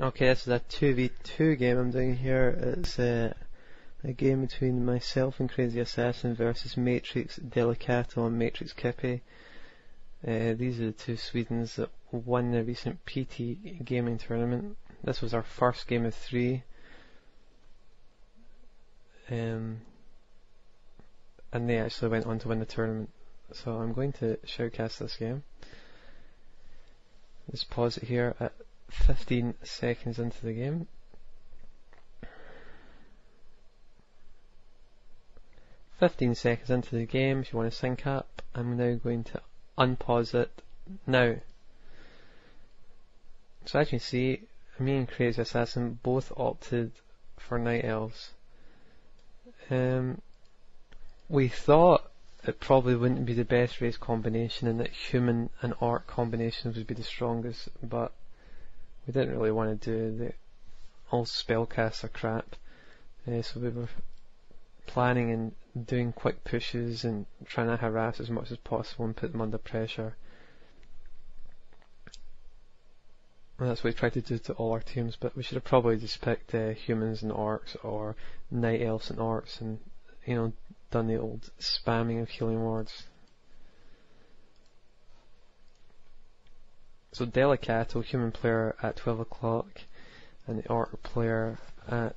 Okay, this is a 2v2 game I'm doing here. It's a game between myself and Crazyassassin versus Matrix Delicato and Matrix Kippe. These are the two Swedens that won the recent PT gaming tournament. This was our first game of 3. And they actually went on to win the tournament. So I'm going to shoutcast this game. Let's pause it here at 15 seconds into the game. If you want to sync up, I'm now going to unpause it now. So as you can see, me and Crazyassassin both opted for Night Elves. We thought it probably wouldn't be the best race combination and that human and orc combinations would be the strongest, but we didn't really want to do the all spellcaster crap, so we were planning and doing quick pushes and trying to harass as much as possible and put them under pressure. And that's what we tried to do to all our teams, but we should have probably just picked humans and orcs or night elves and orcs and, you know, done the old spamming of healing wards. So Delicato, human player at 12 o'clock and the orc player at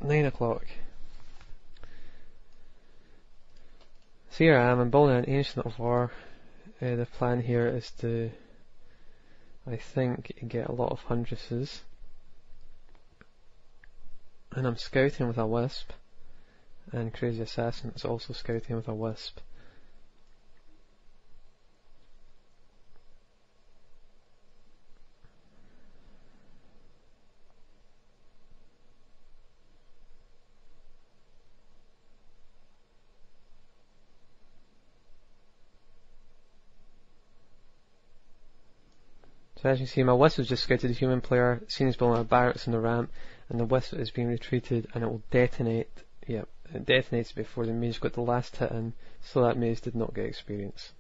9 o'clock. So here I am, I'm building an Ancient of War. The plan here is to, I think, get a lot of Huntresses. And I'm scouting with a Wisp. And Crazyassassin is also scouting with a Wisp. So as you can see, my Wisp has just scouted the human player, seen he's building a barracks on the ramp, and the Wisp is being retreated and it will detonate. Yep, it detonates before the mage got the last hit in, so that mage did not get experience.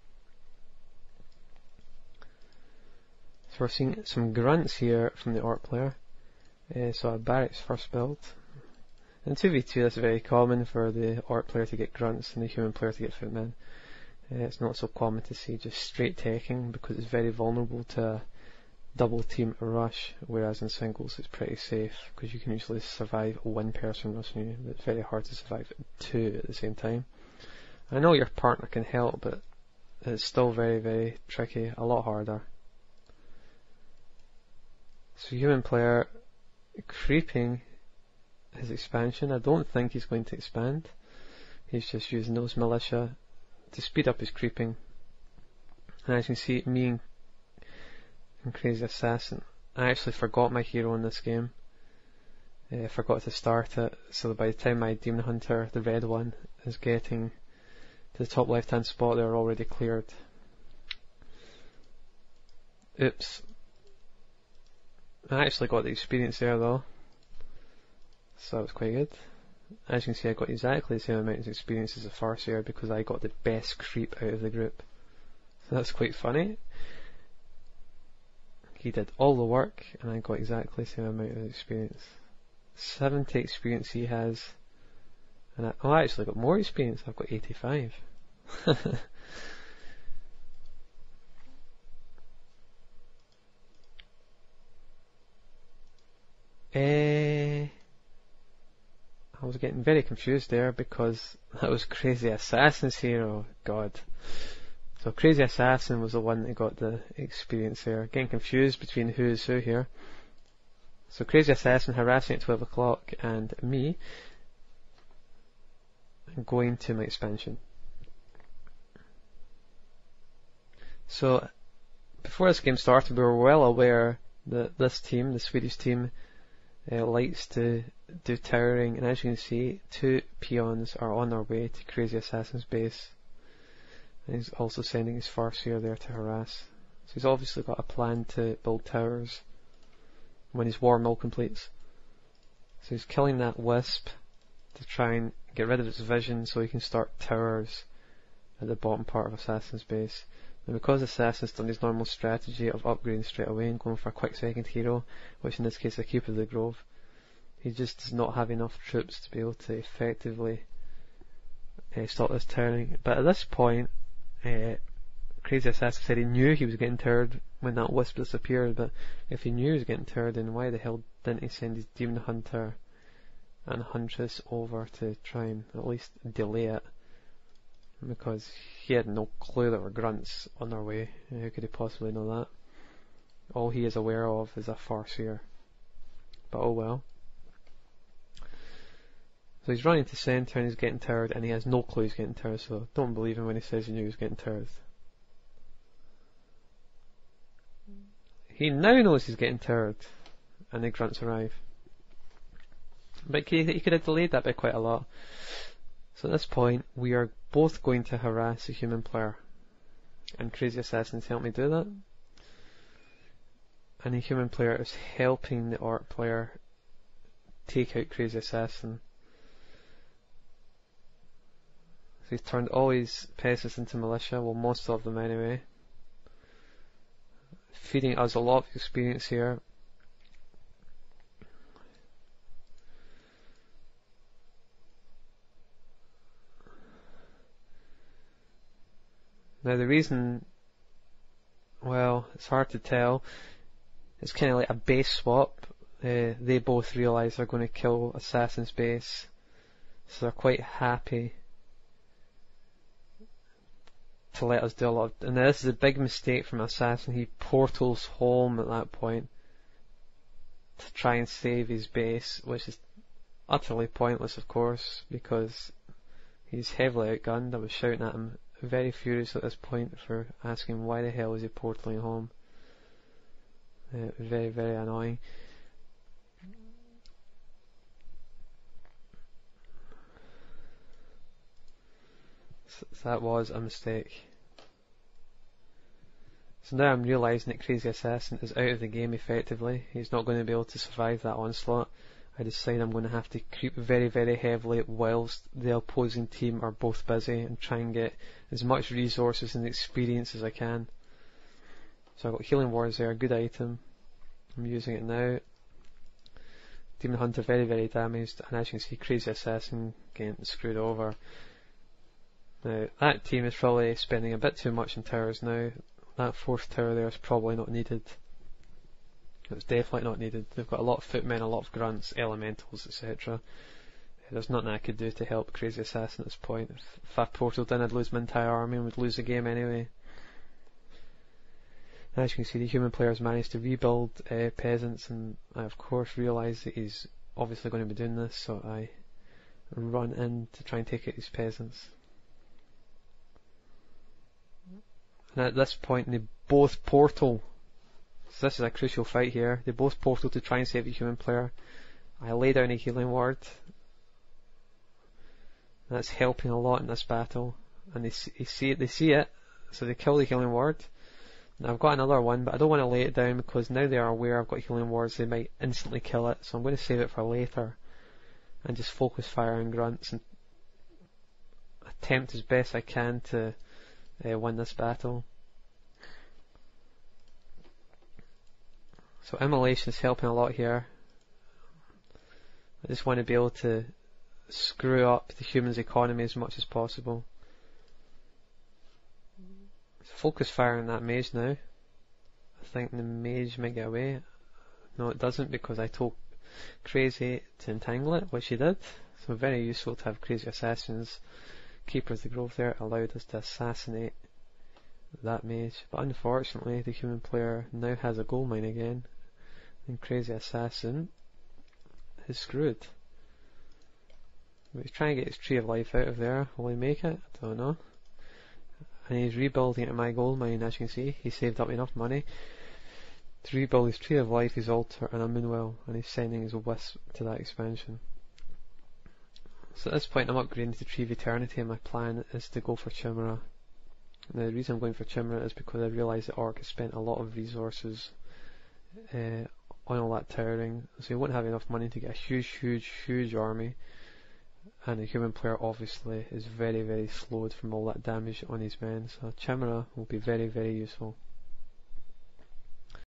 So we're seeing some grunts here from the orc player. So a barracks first build. In 2v2 that's very common for the orc player to get grunts and the human player to get footmen. It's not so common to see just straight teching because it's very vulnerable to a double team rush, whereas in singles it's pretty safe because you can usually survive one person rushing you, but it's very hard to survive 2 at the same time. I know your partner can help, but it's still very, very tricky, a lot harder. So human player creeping his expansion. I don't think he's going to expand. He's just using those militia to speed up his creeping. And as you can see, me and Crazyassassin, I actually forgot my hero in this game. I forgot to start it, so by the time my Demon Hunter, the red one, is getting to the top left hand spot, they're already cleared. Oops. I actually got the experience there though, so that was quite good. As you can see, I got exactly the same amount of experience as the Farseer because I got the best creep out of the group. So that's quite funny. He did all the work and I got exactly the same amount of experience. 70 experience he has, and I actually got more experience. I've got 85. I was getting very confused there because that was Crazyassassin's hero. God. So Crazyassassin was the one that got the experience there. Getting confused between who is who here. So Crazyassassin harassing at 12 o'clock and me going to my expansion. So before this game started, we were well aware that this team, the Swedish team, likes to do towering, and as you can see, 2 peons are on their way to Crazyassassin's base. And he's also sending his Farseer there to harass. So he's obviously got a plan to build towers when his war mill completes. So he's killing that Wisp to try and get rid of its vision so he can start towers at the bottom part of Assassin's base. And because Assassin's done his normal strategy of upgrading straight away and going for a quick second hero, which in this case is a Keeper of the Grove, he just does not have enough troops to be able to effectively stop this turning. But at this point, Crazy Assassin said he knew he was getting turred when that wisp disappeared, but if he knew he was getting turred, then why the hell didn't he send his Demon Hunter and Huntress over to try and at least delay it? Because he had no clue there were grunts on their way. How could he possibly know that? All he is aware of is a Farseer. But oh well. So he's running to centre and he's getting turred, and he has no clue he's getting turred, so don't believe him when he says he knew he was getting turred. He now knows he's getting turred, and the grunts arrive. But he could have delayed that by quite a lot. So at this point, we are both going to harass the human player. And Crazy Assassin's helped me do that. And the human player is helping the orc player take out Crazy Assassin. So he's turned all his peasants into militia, well, most of them anyway. Feeding us a lot of experience here. Now the reason, well, it's hard to tell. It's kind of like a base swap. They both realise they're going to kill Assassin's base, so they're quite happy to let us do a lot. And this is a big mistake from Assassin. He portals home at that point to try and save his base, which is utterly pointless, of course, because he's heavily outgunned. I was shouting at him, very furious at this point, for asking why the hell is he portaling home. Very, very annoying. So that was a mistake. So now I'm realising that Crazy Assassin is out of the game effectively. He's not going to be able to survive that onslaught. I decide I'm going to have to creep very, very heavily whilst the opposing team are both busy, and try and get as much resources and experience as I can. So I've got Healing Wards there, good item. I'm using it now. Demon Hunter very, very damaged, and as you can see, Crazy Assassin getting screwed over. Now, that team is probably spending a bit too much in towers now. That fourth tower there is probably not needed. It's definitely not needed. They've got a lot of footmen, a lot of grunts, elementals, etc. There's nothing I could do to help Crazy Assassin at this point. If I portaled in, I'd lose my entire army and would lose the game anyway. As you can see, the human players managed to rebuild peasants, and I of course realise that he's obviously going to be doing this, so I run in to try and take out these peasants. And at this point they both portal. So this is a crucial fight here. They both portal to try and save the human player. I lay down a healing ward. That's helping a lot in this battle. And they see it, so they kill the healing ward. Now I've got another one, but I don't want to lay it down because now they are aware I've got healing wards, they might instantly kill it. So I'm going to save it for later and just focus fire on grunts and attempt as best I can to win this battle. So immolation is helping a lot here. I just want to be able to screw up the humans' economy as much as possible. So focus fire on that mage now. I think the mage might get away. No, it doesn't, because I told Crazy to entangle it, which he did. So very useful to have Crazy Assassins. Keeper of the Grove there allowed us to assassinate that mage. But unfortunately, the human player now has a gold mine again, and Crazy Assassin is screwed. But he's trying to get his Tree of Life out of there. Will he make it? I don't know. And he's rebuilding it in my gold mine. As you can see, he saved up enough money to rebuild his Tree of Life, his altar, and a moonwell, and he's sending his wisp to that expansion. So at this point I'm upgrading to Tree of Eternity, and my plan is to go for Chimera. Now the reason I'm going for Chimera is because I realise that Orc has spent a lot of resources on all that towering, so he won't have enough money to get a huge army and the human player obviously is very, very slowed from all that damage on his men, so Chimera will be very, very useful.